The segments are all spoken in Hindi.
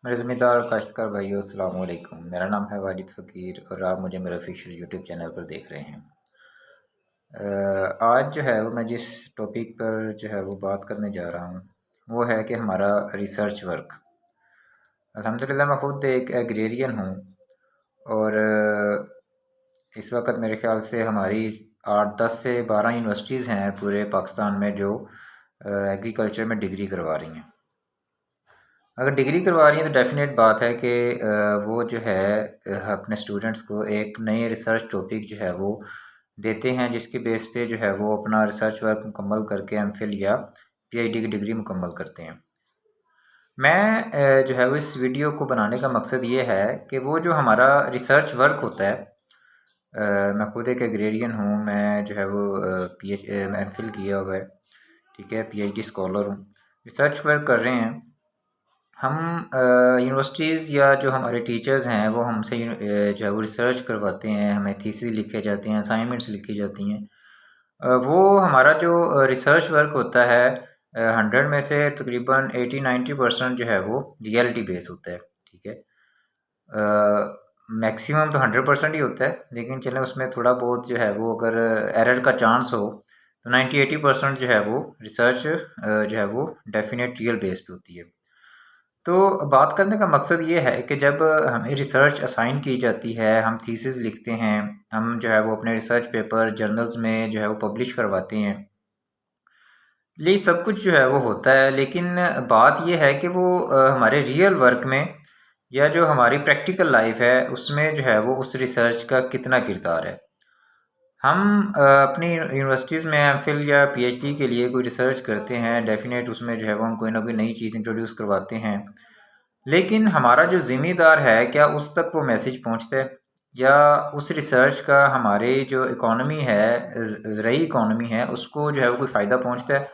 मेरे ज़िम्मेदार काश्तकार भाइयों अस्सलाम वालेकुम। मेरा नाम है वाजिद फ़कीर और आप मुझे मेरे ऑफिशियल यूट्यूब चैनल पर देख रहे हैं। आज जो है वो मैं जिस टॉपिक पर जो है वो बात करने जा रहा हूँ वो है कि हमारा रिसर्च वर्क। अल्हम्दुलिल्लाह मैं ख़ुद एक एग्रेरियन हूँ और इस वक्त मेरे ख़्याल से हमारी 8-10 से 12 यूनिवर्सिटीज़ हैं पूरे पाकिस्तान में जो एग्रीकल्चर में डिग्री करवा रही हैं। अगर डिग्री करवा रही हैं तो डेफ़िनेट बात है कि वो जो है अपने स्टूडेंट्स को एक नए रिसर्च टॉपिक जो है वो देते हैं, जिसके बेस पे जो है वो अपना रिसर्च वर्क मुकम्मल करके एमफिल या पीएचडी की डिग्री मुकम्मल करते हैं। मैं जो है वो इस वीडियो को बनाने का मकसद ये है कि वो जो हमारा रिसर्च वर्क होता है, मैं खुद एक एग्रेरियन हूँ, मैं जो है वो एमफिल किया हुआ है, ठीक है, पीएचडी स्कॉलर हूँ, रिसर्च वर्क कर रहे हैं। हम यूनिवर्सिटीज़ या जो हमारे टीचर्स हैं वो हमसे जो है वो रिसर्च करवाते हैं, हमें थीसिस लिखे जाते हैं, असाइनमेंट्स लिखी जाती हैं। वो हमारा जो रिसर्च वर्क होता है 100 में से तकरीबन 80-90% जो है वो रियलिटी बेस होता है, ठीक है। मैक्सिमम तो 100% ही होता है, लेकिन चलें उसमें थोड़ा बहुत जो है वो अगर एरर का चांस हो तो 90-80% जो है वो रिसर्च जो है वो डेफिनेट रियल बेस पे होती है। तो बात करने का मकसद ये है कि जब हमें रिसर्च असाइन की जाती है, हम थीसिस लिखते हैं, हम जो है वो अपने रिसर्च पेपर जर्नल्स में जो है वो पब्लिश करवाते हैं। ये सब कुछ जो है वो होता है, लेकिन बात ये है कि वो हमारे रियल वर्क में या जो हमारी प्रैक्टिकल लाइफ है उसमें जो है वो उस रिसर्च का कितना किरदार है। हम अपनी यूनिवर्सिटीज़ में एमफिल या पीएचडी के लिए कोई रिसर्च करते हैं, डेफ़िनेट उसमें जो है वो हम कोई ना कोई नई चीज़ इंट्रोड्यूस करवाते हैं। लेकिन हमारा जो ज़िम्मेदार है, क्या उस तक वो मैसेज पहुँचता है? या उस रिसर्च का हमारे जो इकॉनमी है, ज़रई इकॉनमी है, उसको जो है वो कोई फ़ायदा पहुँचता है?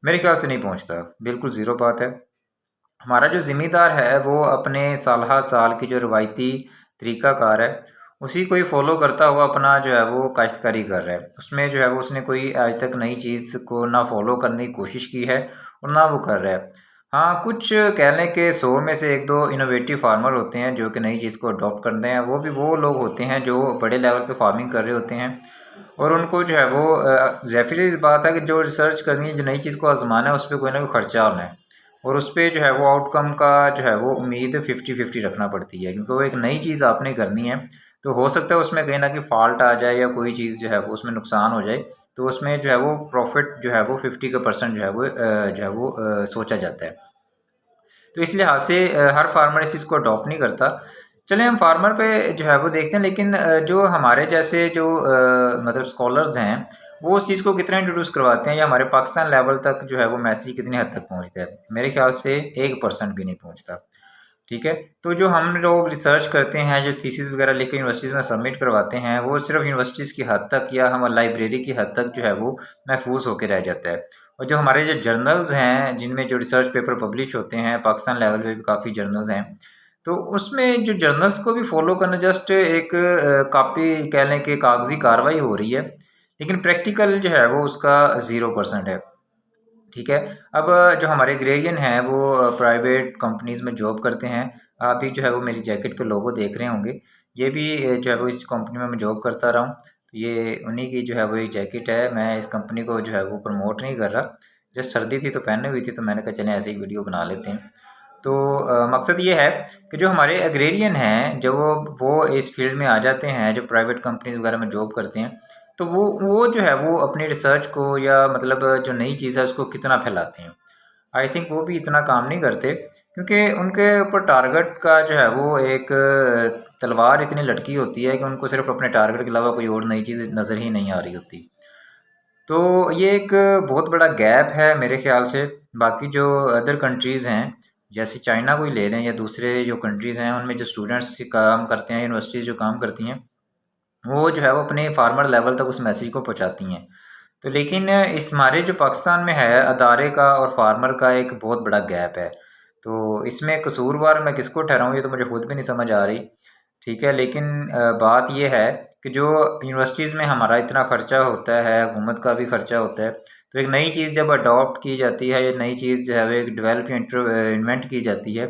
मेरे ख़्याल से नहीं पहुँचता, बिल्कुल ज़ीरो बात है। हमारा जो ज़िम्मेदार है वो अपने साल की जो रवायती तरीक़ाकार है, उसी को ही फ़ॉलो करता हुआ अपना जो है वो काश्तकारी कर रहा है। उसमें जो है वो उसने कोई आज तक नई चीज़ को ना फ़ॉलो करने की कोशिश की है और ना वो कर रहा है। हाँ, कुछ कह लें कि 100 में से 1-2 इनोवेटिव फार्मर होते हैं जो कि नई चीज़ को अडॉप्ट करते हैं। वो भी वो लोग होते हैं जो बड़े लेवल पे फार्मिंग कर रहे होते हैं और उनको जो है वो ज़ाहिर-सी बात है कि जो रिसर्च करनी है, जो नई चीज़ को आज़माना है, उस पे कोई ना कोई खर्चा होना है और उस पे जो है वो आउटकम का जो है वो उम्मीद 50-50 रखना पड़ती है, क्योंकि वो एक नई चीज़ आपने करनी है, तो हो सकता है उसमें कहीं न कहीं फ़ॉल्ट आ जाए या कोई चीज़ जो है वो उसमें नुकसान हो जाए, तो उसमें जो है वो प्रॉफ़िट जो है वो 50 का परसेंट जो है वो सोचा जाता है। तो इस लिहाज से हर फार्मर इस चीज़ को अडॉप्ट नहीं करता। चलें हम फार्मर पे जो है वो देखते हैं, लेकिन जो हमारे जैसे जो मतलब स्कॉलर्स हैं, वो उस चीज़ को कितना इंट्रोड्यूस करवाते हैं या हमारे पाकिस्तान लेवल तक जो है वो मैसेज कितनी हद तक पहुँचता है? मेरे ख़्याल से 1% भी नहीं पहुँचता। ठीक है? तो जो हम लोग रिसर्च करते हैं, जो थीसिस वगैरह लिख के यूनिवर्सिटीज़ में सबमिट करवाते हैं, वो सिर्फ़ यूनिवर्सिटीज़ की हद तक या हम लाइब्रेरी की हद तक जो है वो महफूज़ होके रह जाता है। और जो हमारे जो जर्नल्स हैं, जिनमें जो रिसर्च पेपर पब्लिश होते हैं, पाकिस्तान लेवल पे भी काफ़ी जर्नल्स हैं, तो उसमें जो जर्नल्स को भी फ़ॉलो करना जस्ट एक कॉपी कह लें कि कागज़ी कार्रवाई हो रही है, लेकिन प्रैक्टिकल जो है वो उसका 0% है। ठीक है? अब जो हमारे एग्रेरियन हैं वो प्राइवेट कंपनीज़ में जॉब करते हैं। आप भी जो है वो मेरी जैकेट पे लोगो देख रहे होंगे। ये भी जो है वो इस कंपनी में मैं जॉब करता रहा हूँ। तो ये उन्हीं की जो है वो एक जैकेट है। मैं इस कंपनी को जो है वो प्रमोट नहीं कर रहा। जस्ट सर्दी थी तो पहनी हुई थी, तो मैंने कहा चलें ऐसे ही वीडियो बना लेते हैं। तो मकसद ये है कि जो हमारे एग्रेरियन हैं, जो वो इस फ़ील्ड में आ जाते हैं, जो प्राइवेट कंपनीज़ वगैरह में जॉब करते हैं, तो वो जो है वो अपनी रिसर्च को या मतलब जो नई चीज़ है उसको कितना फैलाते हैं। आई थिंक वो भी इतना काम नहीं करते, क्योंकि उनके ऊपर टारगेट का जो है वो एक तलवार इतनी लटकी होती है कि उनको सिर्फ़ अपने टारगेट के अलावा कोई और नई चीज़ नज़र ही नहीं आ रही होती। तो ये एक बहुत बड़ा गैप है मेरे ख़्याल से। बाकी जो अदर कंट्रीज़ हैं, जैसे चाइना को ही ले लें या दूसरे जो कंट्रीज़ हैं, उनमें जो स्टूडेंट्स काम करते हैं, यूनिवर्सिटीज़ जो काम करती हैं, वो जो है वो अपने फार्मर लेवल तक उस मैसेज को पहुँचाती हैं। तो लेकिन इस हमारे जो पाकिस्तान में है, अदारे का और फार्मर का एक बहुत बड़ा गैप है। तो इसमें कसूरवार मैं किसको ठहराऊँ, ये तो मुझे खुद भी नहीं समझ आ रही। ठीक है, लेकिन बात ये है कि जो यूनिवर्सिटीज़ में हमारा इतना खर्चा होता है, हुकूमत का भी खर्चा होता है, तो एक नई चीज़ जब अडॉप्ट की जाती है या नई चीज़ जो है वो एक डेवलप या इन्वेंट की जाती है,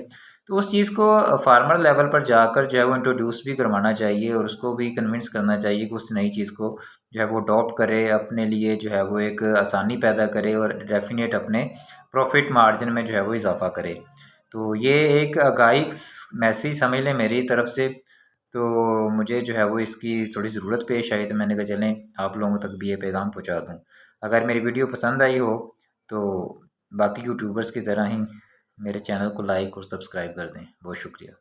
तो उस चीज़ को फार्मर लेवल पर जाकर जो है वो इंट्रोड्यूस भी करवाना चाहिए और उसको भी कन्विंस करना चाहिए कि उस नई चीज़ को जो है वो अडॉप्ट करे, अपने लिए जो है वो एक आसानी पैदा करे और डेफ़िनेट अपने प्रॉफ़िट मार्जिन में जो है वो इज़ाफ़ा करे। तो ये एक आगाही मैसेज समझ लें मेरी तरफ से। तो मुझे जो है वो इसकी थोड़ी ज़रूरत पेश आई, तो मैंने कहा चलें आप लोगों तक भी ये पैगाम पहुँचा दूँ। अगर मेरी वीडियो पसंद आई हो तो बाकी यूट्यूबर्स की तरह ही मेरे चैनल को लाइक और सब्सक्राइब कर दें। बहुत शुक्रिया।